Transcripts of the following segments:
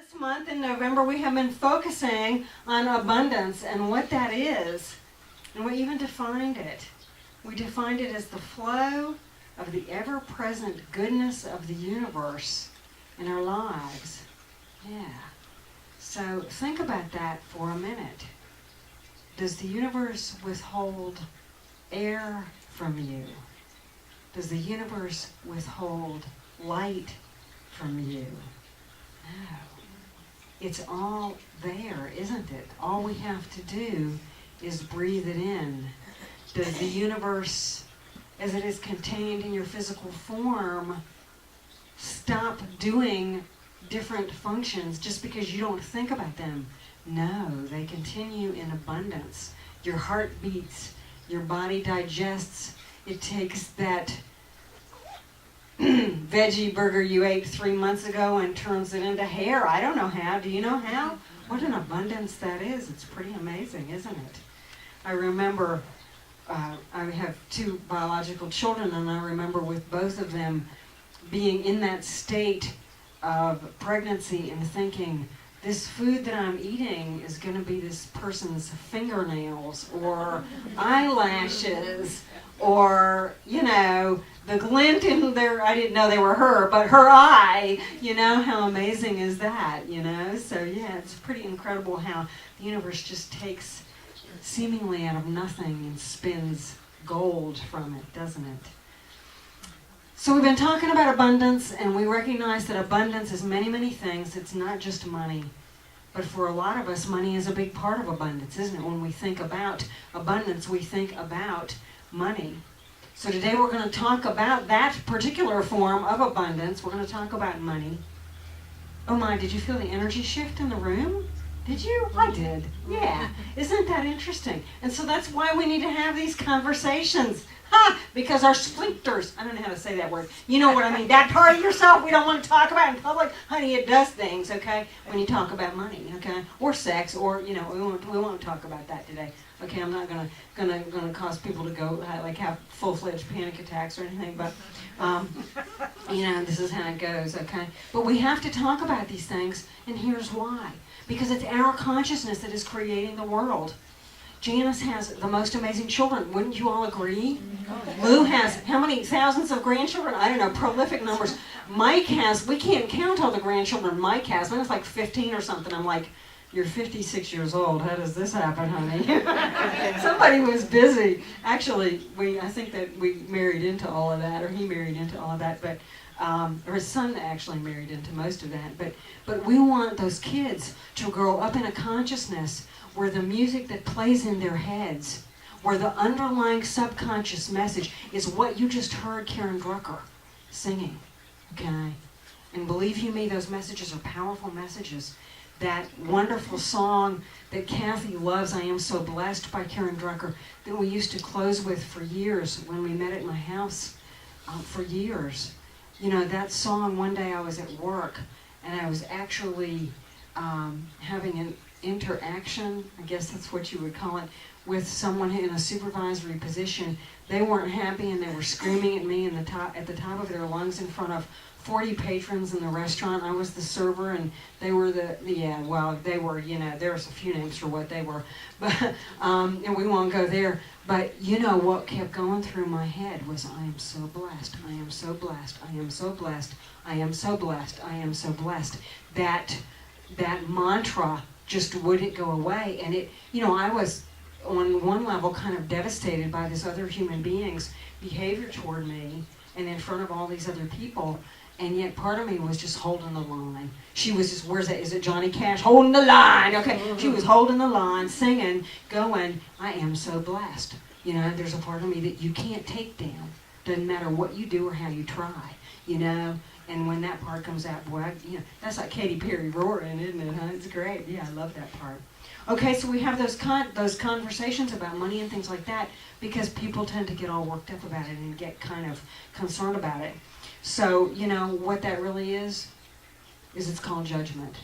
This month in November we have been focusing on abundance and what that is. And we even defined it. We defined it as the flow of the ever-present goodness of the universe in our lives. Yeah. So think about that for a minute. Does the universe withhold air from you? Does the universe withhold light from you? No. It's all there, isn't it? All we have to do is breathe it in. Does the universe, as it is contained in your physical form, stop doing different functions just because you don't think about them? No, they continue in abundance. Your heart beats, your body digests. It takes that veggie burger you ate 3 months ago and turns it into hair. I don't know how. Do you know how? What an abundance that is. It's pretty amazing, isn't it? I remember I have 2 biological children, and I remember with both of them being in that state of pregnancy and thinking, this food that I'm eating is going to be this person's fingernails or eyelashes or, you know, the glint in their, I didn't know they were her, but her eye, you know, how amazing is that, you know? So yeah, it's pretty incredible how the universe just takes seemingly out of nothing and spins gold from it, doesn't it? So we've been talking about abundance, and we recognize that abundance is many, many things. It's not just money. But for a lot of us, money is a big part of abundance, isn't it? When we think about abundance, we think about money. So today we're going to talk about that particular form of abundance. We're going to talk about money. Oh my, did you feel the energy shift in the room? Did you? I did. Yeah. Isn't that interesting? And so that's why we need to have these conversations. Because our sphincters, I don't know how to say that word. You know what I mean. That part of yourself we don't want to talk about in public. Honey, it does things, okay, when you talk about money, okay? Or sex, or, you know, we won't talk about that today. Okay, I'm not gonna cause people to go like have full-fledged panic attacks or anything, but you know, this is how it goes, okay? But we have to talk about these things, and here's why. Because it's our consciousness that is creating the world. Janice has the most amazing children. Wouldn't you all agree? Lou has how many thousands of grandchildren? I don't know, prolific numbers. Mike has, we can't count all the grandchildren Mike has. I think it's like 15 or something. I'm like, you're 56 years old. How does this happen, honey? Somebody was busy. Actually, I think that we married into all of that, or he married into all of that, but or his son actually married into most of that. But we want those kids to grow up in a consciousness where the music that plays in their heads, where the underlying subconscious message is what you just heard Karen Drucker singing, okay? And believe you me, those messages are powerful messages. That wonderful song that Kathy loves, I Am So Blessed by Karen Drucker, that we used to close with for years when we met at my house for years. You know, that song, one day I was at work and I was actually having an interaction, I guess that's what you would call it, with someone in a supervisory position. They weren't happy and they were screaming at me at the top of their lungs in front of 40 patrons in the restaurant. I was the server and they were they were, you know, there's a few names for what they were, but and we won't go there. But you know what kept going through my head was, I am so blessed, I am so blessed, I am so blessed, I am so blessed, I am so blessed. That mantra just wouldn't go away. And it, you know, I was on one level kind of devastated by this other human being's behavior toward me and in front of all these other people. And yet part of me was just holding the line. She was just, where's that, is it Johnny Cash? Holding the line, okay. She was holding the line, singing, going, I am so blessed. You know, there's a part of me that you can't take down. Doesn't matter what you do or how you try, you know. And when that part comes out, boy, you know, that's like Katy Perry roaring, isn't it, huh? It's great. Yeah, I love that part. Okay, so we have those conversations about money and things like that because people tend to get all worked up about it and get kind of concerned about it. So, you know, what that really is it's called judgment.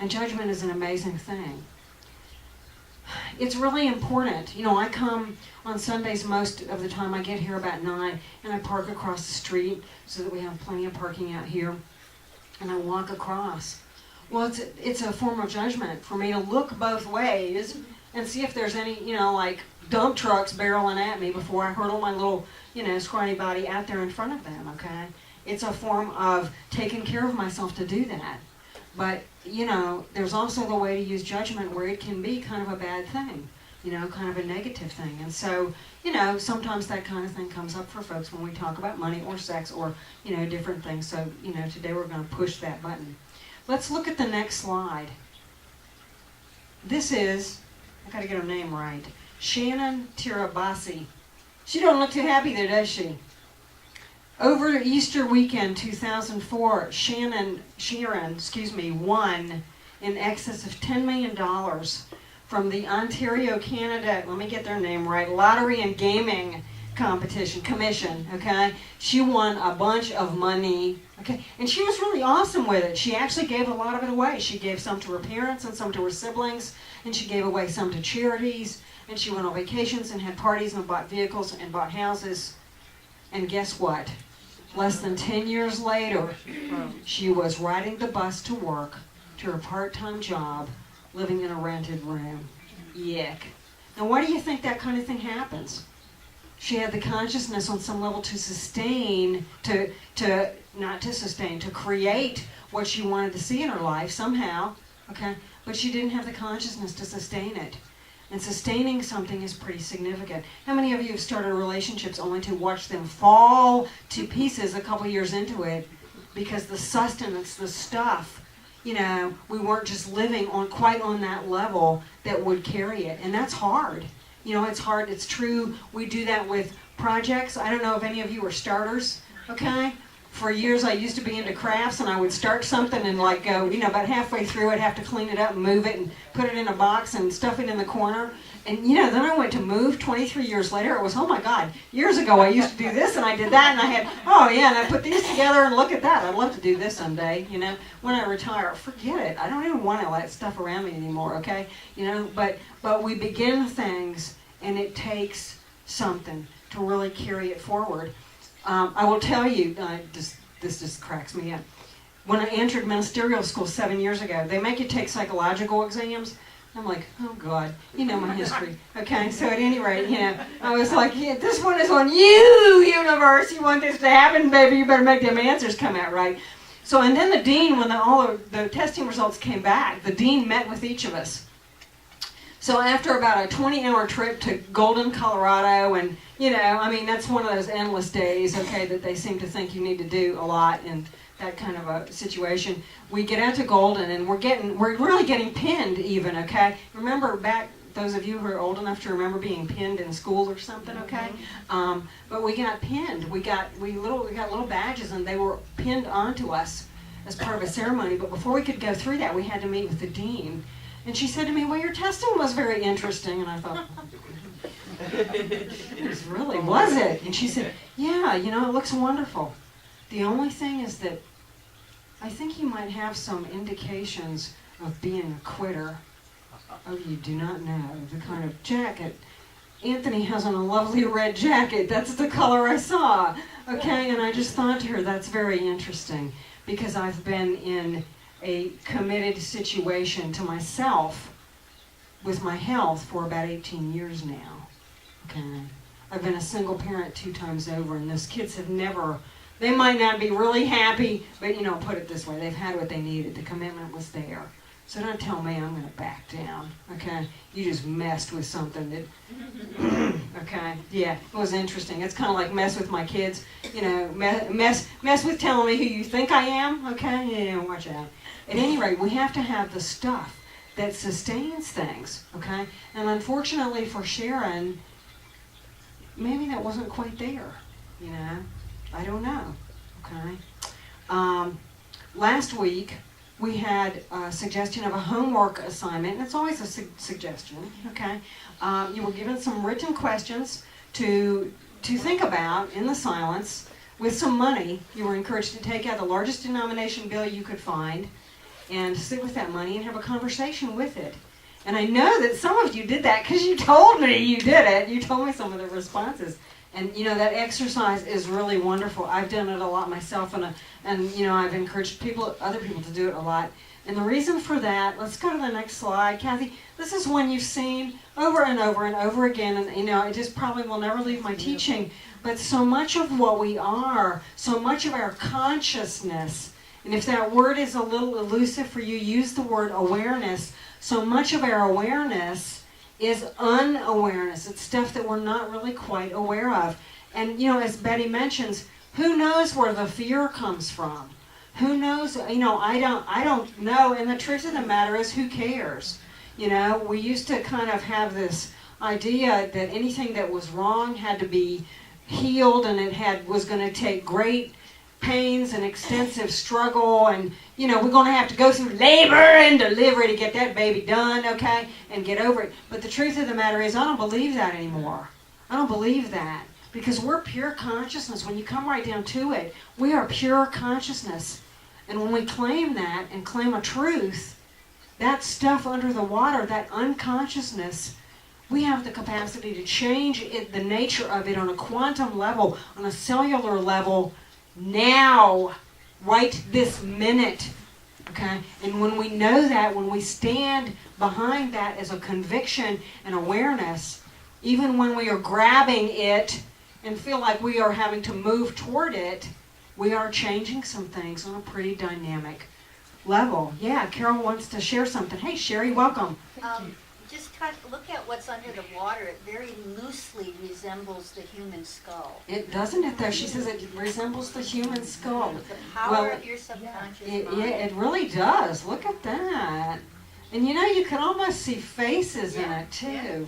And judgment is an amazing thing. It's really important. You know, I come on Sundays most of the time. I get here about 9 and I park across the street so that we have plenty of parking out here. And I walk across. Well, it's a form of judgment for me to look both ways and see if there's any, like dump trucks barreling at me before I hurdle my little, scrawny body out there in front of them, okay? It's a form of taking care of myself to do that. But, there's also the way to use judgment where it can be kind of a bad thing, kind of a negative thing. And so, sometimes that kind of thing comes up for folks when we talk about money or sex or, different things. So, today we're going to push that button. Let's look at the next slide. This is, I got to get her name right, Shannon Sheeran. She don't look too happy there, does she? Over Easter weekend 2004, Shannon Sheeran, won in excess of $10 million from the Ontario, Canada, let me get their name right, Lottery and Gaming Commission, okay? She won a bunch of money, okay? And she was really awesome with it. She actually gave a lot of it away. She gave some to her parents and some to her siblings, and she gave away some to charities, and she went on vacations and had parties and bought vehicles and bought houses. And guess what? Less than 10 years later, she was riding the bus to work, to her part-time job, living in a rented room. Yuck. Now why do you think that kind of thing happens? She had the consciousness on some level to sustain, to create what she wanted to see in her life somehow, okay? But she didn't have the consciousness to sustain it. And sustaining something is pretty significant. How many of you have started relationships only to watch them fall to pieces a couple years into it because the sustenance, the stuff, we weren't just living quite on that level that would carry it. And that's hard. It's hard. It's true. We do that with projects. I don't know if any of you are starters, okay? For years I used to be into crafts, and I would start something and go, about halfway through I'd have to clean it up and move it and put it in a box and stuff it in the corner. And then I went to move 23 years later. It was, oh my God, years ago I used to do this and I did that and I had, and I put these together and look at that. I'd love to do this someday, when I retire. Forget it. I don't even want all that stuff around me anymore, okay? But we begin things and it takes something to really carry it forward. I will tell you, this just cracks me up. When I entered ministerial school 7 years ago, they make you take psychological exams. I'm like, oh God, my history. Okay, so at any rate, I was like, yeah, this one is on you, universe. You want this to happen, baby, you better make them answers come out right. So, and then the dean, when all of the testing results came back, the dean met with each of us. So after about a 20-hour trip to Golden, Colorado, and, that's one of those endless days, okay, that they seem to think you need to do a lot in that kind of a situation. We get out to Golden, and we're really getting pinned even, okay? Remember back, those of you who are old enough to remember being pinned in school or something, okay? But we got pinned. We got little badges, and they were pinned onto us as part of a ceremony. But before we could go through that, we had to meet with the dean. And she said to me, well, your testing was very interesting. And I thought, really, was it? And she said, yeah, it looks wonderful. The only thing is that I think you might have some indications of being a quitter. Oh, you do not know the kind of jacket. Anthony has on a lovely red jacket. That's the color I saw. Okay, and I just thought to her, that's very interesting, because I've been in a committed situation to myself with my health for about 18 years now. Okay, I've been a single parent 2 times over, and those kids have never, they might not be really happy, but put it this way, they've had what they needed. The commitment was there. So don't tell me I'm going to back down, okay? You just messed with something that, okay? Yeah, it was interesting. It's kind of like mess with my kids, mess with telling me who you think I am, okay? Yeah, watch out. At any rate, we have to have the stuff that sustains things, okay? And unfortunately for Sharon, maybe that wasn't quite there, I don't know, okay? Last week, we had a suggestion of a homework assignment, and it's always a suggestion, okay? You were given some written questions to think about in the silence. With some money, you were encouraged to take out the largest denomination bill you could find and sit with that money and have a conversation with it. And I know that some of you did that because you told me you did it. You told me some of the responses. And that exercise is really wonderful. I've done it a lot myself, and I've encouraged other people to do it a lot. And the reason for that, let's go to the next slide, Kathy. This is one you've seen over and over and over again, and it just probably will never leave my teaching. But so much of what we are, so much of our consciousness, and if that word is a little elusive for you, use the word awareness. So much of our awareness is unawareness. It's stuff that we're not really quite aware of. And, as Betty mentions, who knows where the fear comes from? Who knows? I don't know. And the truth of the matter is, who cares? We used to kind of have this idea that anything that was wrong had to be healed, and it was going to take great pains and extensive struggle, and we're going to have to go through labor and delivery to get that baby done, okay, and get over it. But the truth of the matter is, I don't believe that anymore. I don't believe that, because we're pure consciousness. When you come right down to it, we are pure consciousness. And when we claim that and claim a truth, that stuff under the water, that unconsciousness, we have the capacity to change the nature of it on a quantum level, on a cellular level, now, right this minute. Okay? And when we know that, when we stand behind that as a conviction and awareness, even when we are grabbing it and feel like we are having to move toward it, we are changing some things on a pretty dynamic level. Yeah, Carol wants to share something. Hey, Sherry, welcome. Just look at what's under the water. It very loosely resembles the human skull. It doesn't it, though? She says it resembles the human skull. The power of your subconscious mind. Yeah, it really does. Look at that. And you can almost see faces in it, too. Yeah.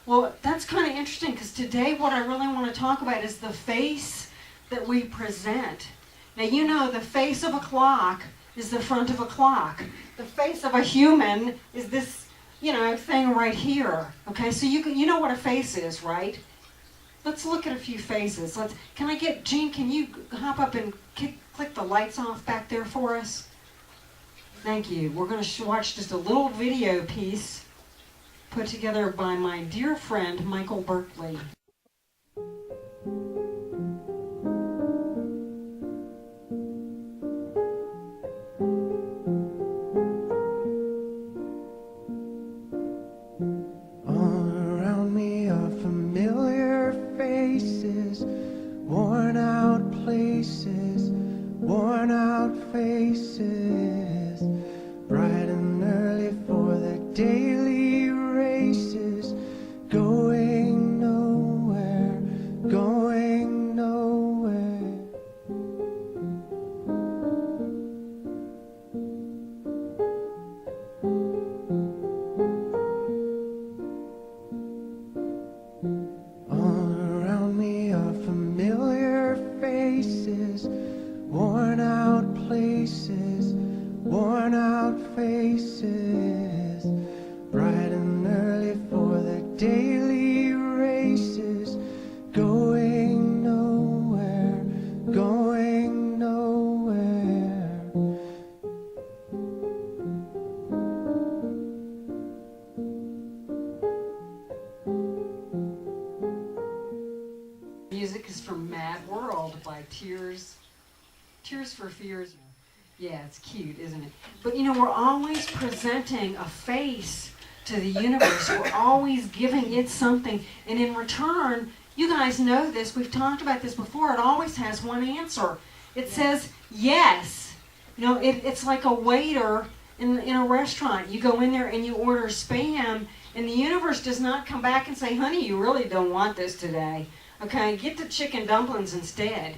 Well, that's kind of interesting, because today what I really want to talk about is the face that we present. Now, the face of a clock is the front of a clock. The face of a human is this, thing right here. Okay, so you know what a face is, right? Let's look at a few faces. Jean, can you hop up and click the lights off back there for us? Thank you. We're going to watch just a little video piece put together by my dear friend, Michael Berkeley. Music is from Mad World by Tears for Fears. Yeah, it's cute, isn't it? But we're always presenting a face to the universe. We're always giving it something. And in return, you guys know this, we've talked about this before, it always has one answer. It says yes. It's like a waiter in a restaurant. You go in there and you order Spam, and the universe does not come back and say, honey, you really don't want this today. Okay, get the chicken dumplings instead,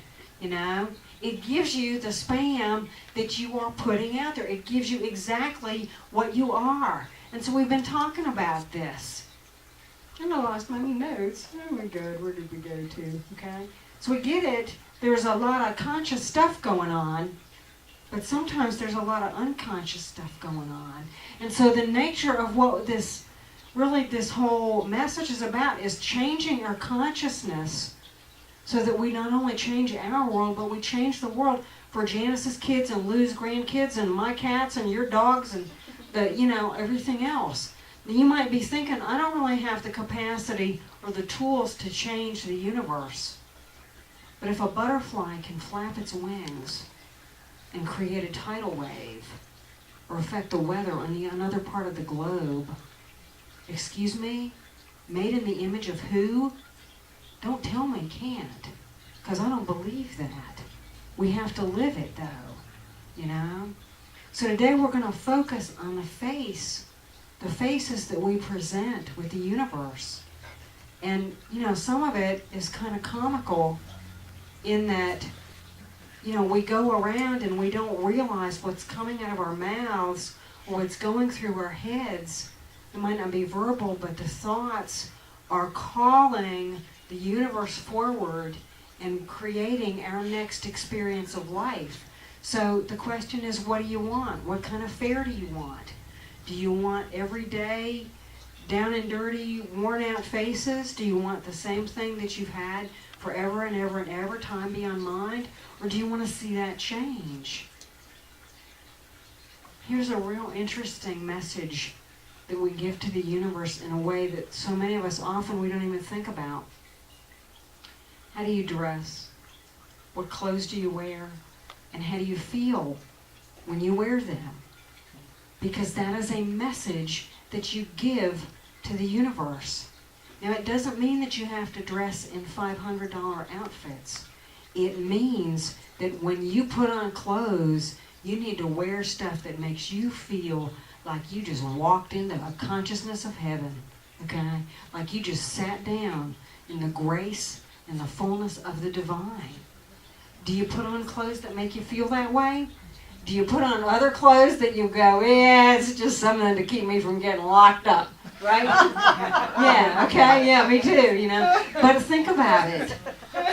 It gives you the Spam that you are putting out there. It gives you exactly what you are. And so we've been talking about this. And I lost my notes. Oh my God, where did we go to? Okay, so we get it. There's a lot of conscious stuff going on, but sometimes there's a lot of unconscious stuff going on. And so the nature of what this whole message is about is changing our consciousness so that we not only change our world, but we change the world for Janice's kids and Lou's grandkids and my cats and your dogs and everything else. You might be thinking, I don't really have the capacity or the tools to change the universe. But if a butterfly can flap its wings and create a tidal wave, or affect the weather on another part of the globe. Excuse me? Made in the image of who? Don't tell me can't, because I don't believe that. We have to live it, though, you know? So today we're going to focus on the faces that we present with the universe. And, you know, some of it is kind of comical in that, you know, we go around and we don't realize what's coming out of our mouths or what's going through our heads. It might not be verbal, but the thoughts are calling the universe forward and creating our next experience of life. So the question is, what do you want? What kind of fare do you want? Do you want everyday, down and dirty, worn out faces? Do you want the same thing that you've had forever and ever and ever, time beyond mind? Or do you want to see that change? Here's a real interesting message that we give to the universe in a way that so many of us often we don't even think about. How do you dress? What clothes do you wear? And how do you feel when you wear them? Because that is a message that you give to the universe. Now, it doesn't mean that you have to dress in $500 outfits. It means that when you put on clothes, you need to wear stuff that makes you feel like you just walked into a consciousness of heaven, okay? Like you just sat down in the grace and the fullness of the divine. Do you put on clothes that make you feel that way? Do you put on other clothes that you go, yeah, it's just something to keep me from getting locked up, right? Yeah, okay, yeah, me too, you know. But think about it.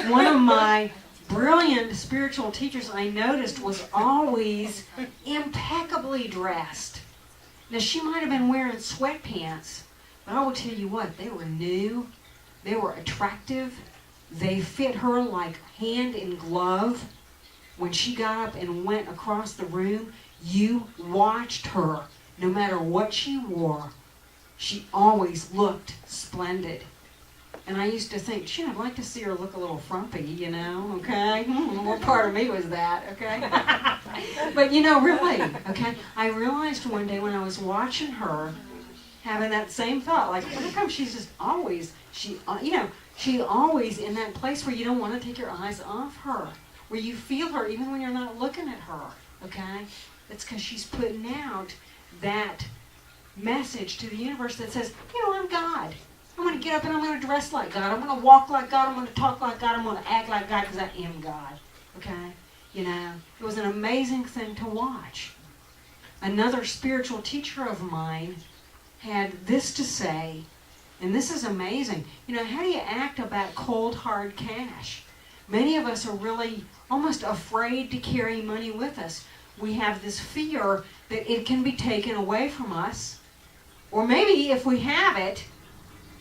One of my brilliant spiritual teachers I noticed was always impeccably dressed. Now, she might have been wearing sweatpants, but I will tell you what, they were new, they were attractive, they fit her like hand in glove. When she got up and went across the room, you watched her. No matter what she wore, she always looked splendid. And I used to think, gee, I'd like to see her look a little frumpy, you know, okay? What part of me was that, okay? But, you know, really, okay? I realized one day when I was watching her, having that same thought, like, how come she's just always, she's always in that place where you don't want to take your eyes off her, where you feel her even when you're not looking at her, okay? It's because she's putting out that message to the universe that says, you know, I'm God. I'm going to get up and I'm going to dress like God. I'm going to walk like God. I'm going to talk like God. I'm going to act like God because I am God. Okay? You know, it was an amazing thing to watch. Another spiritual teacher of mine had this to say, and this is amazing. You know, how do you act about cold, hard cash? Many of us are really almost afraid to carry money with us. We have this fear that it can be taken away from us. Or maybe if we have it,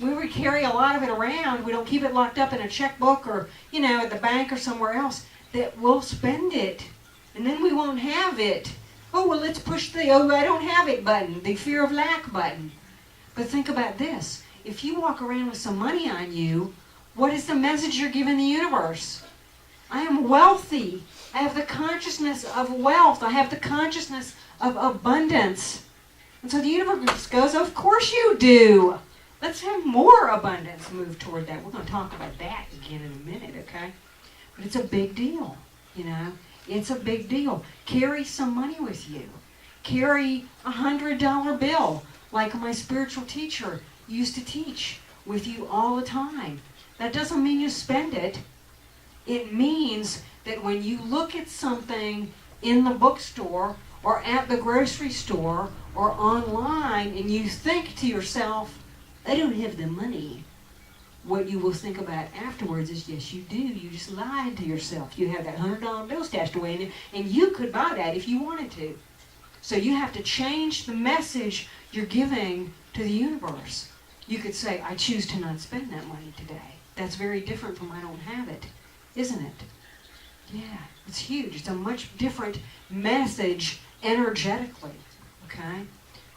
we would carry a lot of it around. We don't keep it locked up in a checkbook or, you know, at the bank or somewhere else, that we'll spend it. And then we won't have it. Oh, well, let's push the, oh, I don't have it button, the fear of lack button. But think about this. If you walk around with some money on you, what is the message you're giving the universe? I am wealthy. I have the consciousness of wealth. I have the consciousness of abundance. And so the universe goes, of course you do. Let's have more abundance move toward that. We're going to talk about that again in a minute, okay? But it's a big deal, you know. It's a big deal. Carry some money with you. Carry $100 bill, like my spiritual teacher used to teach, with you all the time. That doesn't mean you spend it. It means that when you look at something in the bookstore or at the grocery store or online and you think to yourself, I don't have the money, what you will think about afterwards is, yes, you do. You just lied to yourself. You have that $100 bill stashed away in there, and you could buy that if you wanted to. So you have to change the message you're giving to the universe. You could say, I choose to not spend that money today. That's very different from I don't have it, isn't it? Yeah, it's huge. It's a much different message energetically, okay?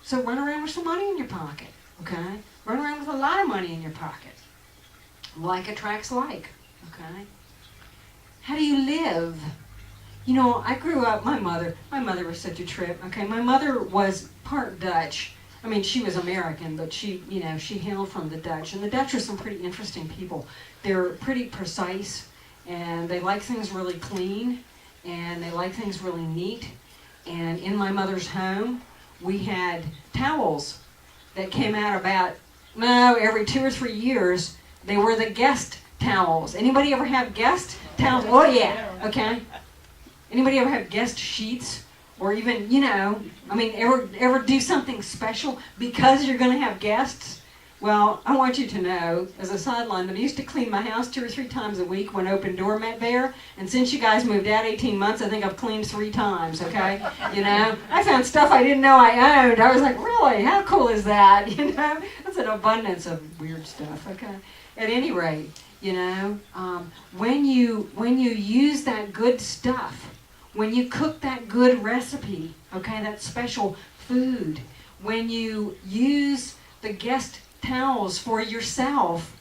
So run around with some money in your pocket, okay? Run around with a lot of money in your pocket. Like attracts like, okay? How do you live? You know, I grew up, my mother was such a trip, okay? My mother was part Dutch. I mean, she was American, but she hailed from the Dutch. And the Dutch are some pretty interesting people. They're pretty precise, and they like things really clean, and they like things really neat. And in my mother's home, we had towels that came out about, every 2 or 3 years. They were the guest towels. Anybody ever have guest towels? Oh, yeah, okay. Anybody ever have guest sheets? Or even, ever do something special because you're going to have guests? Well, I want you to know, as a sideline, that I used to clean my house 2 or 3 times a week when Open Door met there. And since you guys moved out 18 months, I think I've cleaned 3 times, okay? I found stuff I didn't know I owned. I was like, really? How cool is that? That's an abundance of weird stuff, okay? At any rate, when you use that good stuff, when you cook that good recipe, okay, that special food, when you use the guest towels for yourself,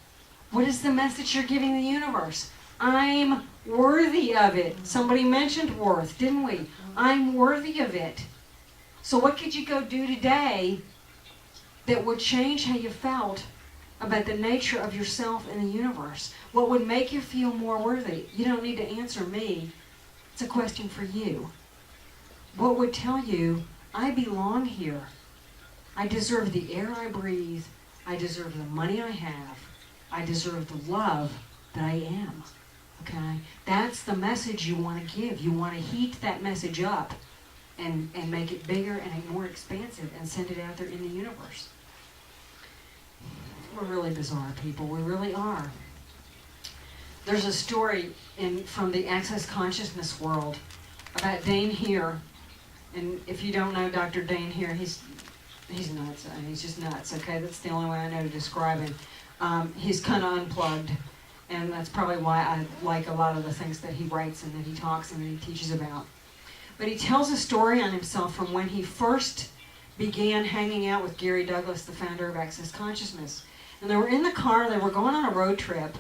what is the message you're giving the universe? I'm worthy of it. Somebody mentioned worth, didn't we? I'm worthy of it. So what could you go do today that would change how you felt about the nature of yourself in the universe? What would make you feel more worthy? You don't need to answer me. It's a question for you. What would tell you, I belong here. I deserve the air I breathe. I deserve the money I have. I deserve the love that I am. Okay? That's the message you want to give. You want to heat that message up and make it bigger and more expansive and send it out there in the universe. We're really bizarre people. We really are. There's a story from the Access Consciousness world about Dan Heer. And if you don't know Dr. Dan Heer, he's nuts. I mean, he's just nuts, okay? That's the only way I know to describe him. He's kind of unplugged, and that's probably why I like a lot of the things that he writes and that he talks and that he teaches about. But he tells a story on himself from when he first began hanging out with Gary Douglas, the founder of Access Consciousness. And they were in the car, they were going on a road trip,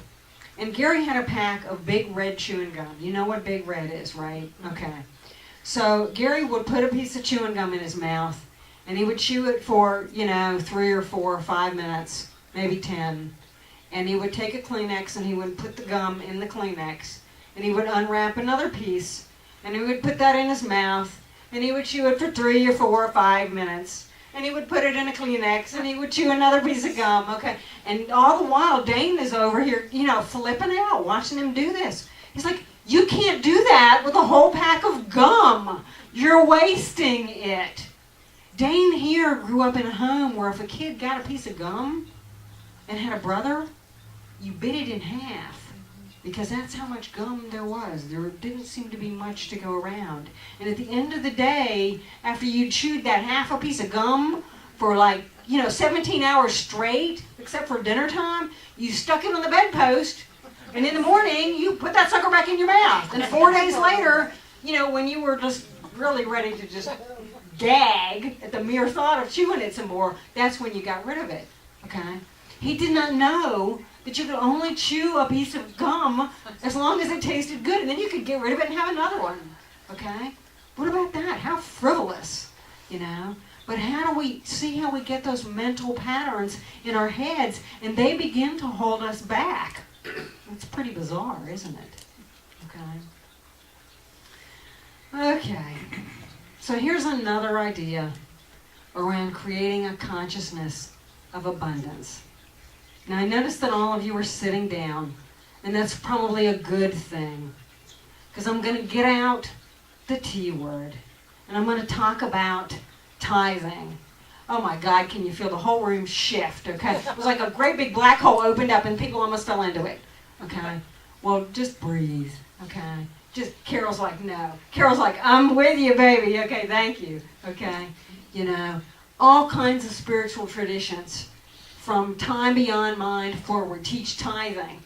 and Gary had a pack of Big Red chewing gum. You know what Big Red is, right? Okay. So Gary would put a piece of chewing gum in his mouth, and he would chew it for, 3 or 4 or 5 minutes, maybe 10. And he would take a Kleenex, and he would put the gum in the Kleenex, and he would unwrap another piece, and he would put that in his mouth, and he would chew it for 3 or 4 or 5 minutes. And he would put it in a Kleenex, and he would chew another piece of gum, okay? And all the while, Dane is over here, flipping out, watching him do this. He's like, you can't do that with a whole pack of gum. You're wasting it. Dane Heer grew up in a home where if a kid got a piece of gum and had a brother, you bit it in half. Because that's how much gum there was. There didn't seem to be much to go around. And at the end of the day, after you chewed that half a piece of gum for 17 hours straight, except for dinner time, you stuck it on the bedpost, and in the morning, you put that sucker back in your mouth. And 4 days later, when you were just really ready to just gag at the mere thought of chewing it some more, that's when you got rid of it, okay? He did not know that you could only chew a piece of gum as long as it tasted good, and then you could get rid of it and have another one, okay? What about that? How frivolous, But how do we see how we get those mental patterns in our heads, and they begin to hold us back? It's pretty bizarre, isn't it? Okay. So here's another idea around creating a consciousness of abundance. Now, I noticed that all of you are sitting down, and that's probably a good thing, because I'm going to get out the T word, and I'm going to talk about tithing. Oh my God, can you feel the whole room shift, okay? It was like a great big black hole opened up, and people almost fell into it, okay? Well, just breathe, okay? Carol's like, no. Carol's like, I'm with you, baby, okay, thank you, okay? All kinds of spiritual traditions from time beyond mind forward teach tithing.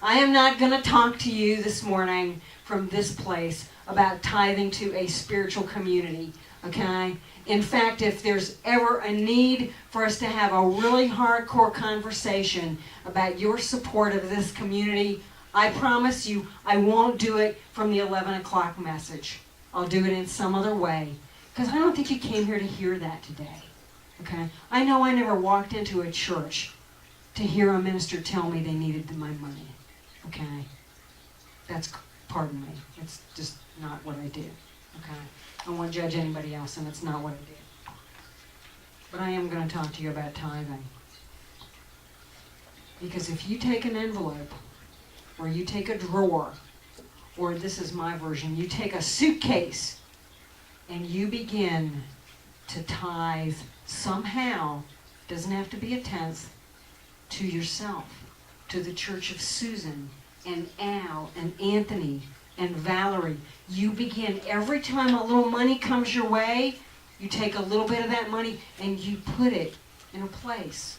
I am not going to talk to you this morning from this place about tithing to a spiritual community, okay? In fact, if there's ever a need for us to have a really hardcore conversation about your support of this community, I promise you, I won't do it from the 11 o'clock message. I'll do it in some other way. Because I don't think you came here to hear that today. Okay? I know I never walked into a church to hear a minister tell me they needed my money. Okay? That's, pardon me, it's just not what I do. Okay? I don't want to judge anybody else, and it's not what I do. But I am going to talk to you about tithing. Because if you take an envelope, or you take a drawer, or this is my version, you take a suitcase, and you begin to tithe somehow, doesn't have to be a tenth, to yourself, to the Church of Susan, and Al, and Anthony, and Valerie. You begin, every time a little money comes your way, you take a little bit of that money and you put it in a place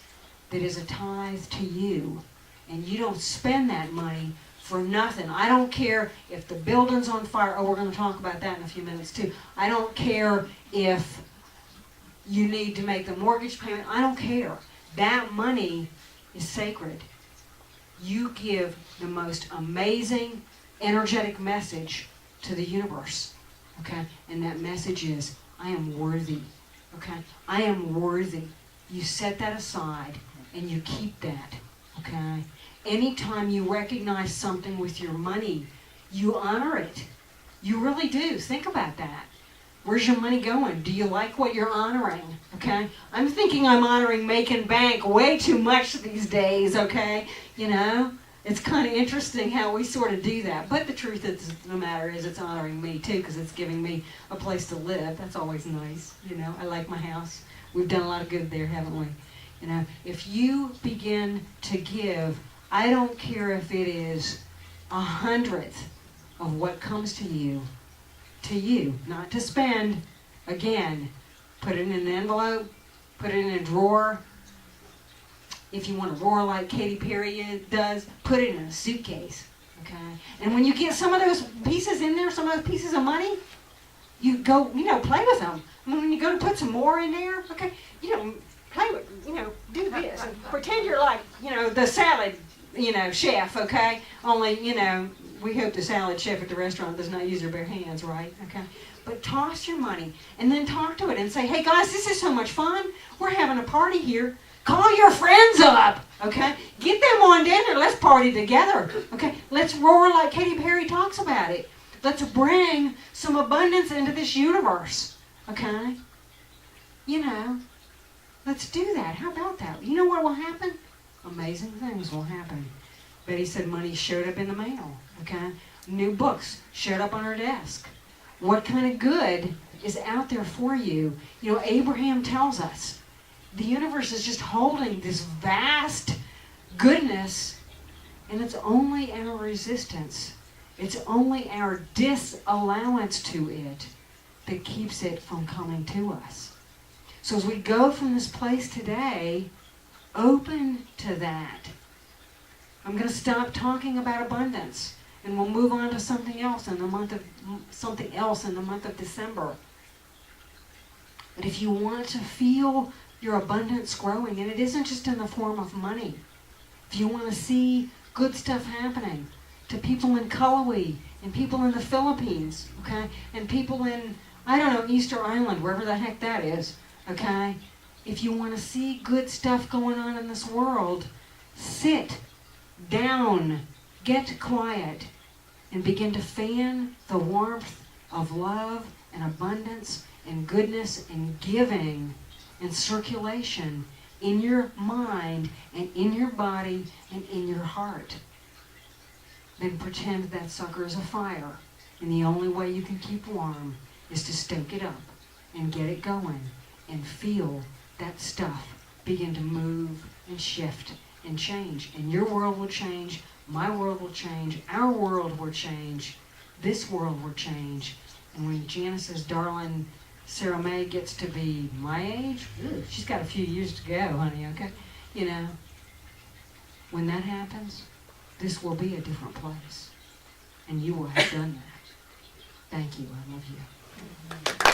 that is a tithe to you. And you don't spend that money for nothing. I don't care if the building's on fire. Oh, we're going to talk about that in a few minutes too. I don't care if you need to make the mortgage payment. I don't care. That money is sacred. You give the most amazing, energetic message to the universe. Okay? And that message is, I am worthy. Okay? I am worthy. You set that aside and you keep that. Okay? Anytime you recognize something with your money, you honor it. You really do. Think about that. Where's your money going? Do you like what you're honoring? Okay? I'm thinking I'm honoring making bank way too much these days, okay? You know? It's kind of interesting how we sort of do that. But the truth of the matter is it's honoring me too, because it's giving me a place to live. That's always nice. You know? I like my house. We've done a lot of good there, haven't we? You know? If you begin to give, I don't care if it is 100th of what comes to you, not to spend. Again, put it in an envelope, put it in a drawer. If you want to roar like Katy Perry does, put it in a suitcase. Okay? And when you get some of those pieces in there, some of those pieces of money, you go, play with them. And when you go to put some more in there, okay, play with, do this and pretend you're like, the salad, chef, okay? Only, we hope the salad chef at the restaurant does not use their bare hands, right? Okay? But toss your money and then talk to it and say, hey guys, this is so much fun. We're having a party here. Call your friends up, okay? Get them on dinner. Let's party together, okay? Let's roar like Katy Perry talks about it. Let's bring some abundance into this universe, okay? Let's do that. How about that? You know what will happen? Amazing things will happen. Betty said money showed up in the mail, okay? New books showed up on her desk. What kind of good is out there for you? Abraham tells us the universe is just holding this vast goodness, and it's only our resistance. It's only our disallowance to it that keeps it from coming to us. So as we go from this place today, open to that. I'm going to stop talking about abundance, and we'll move on to something else in the month of December. But if you want to feel your abundance growing, and it isn't just in the form of money. If you want to see good stuff happening to people in Kalawee, and people in the Philippines, okay, and people in, Easter Island, wherever the heck that is, okay, if you want to see good stuff going on in this world, sit down, get quiet, and begin to fan the warmth of love and abundance and goodness and giving and circulation in your mind and in your body and in your heart. Then pretend that sucker is a fire, and the only way you can keep warm is to stoke it up and get it going and feel that stuff begin to move and shift and change. And your world will change, my world will change, our world will change, this world will change. And when Janice's darling Sarah Mae gets to be my age, she's got a few years to go, honey, okay? When that happens, this will be a different place. And you will have done that. Thank you. I love you.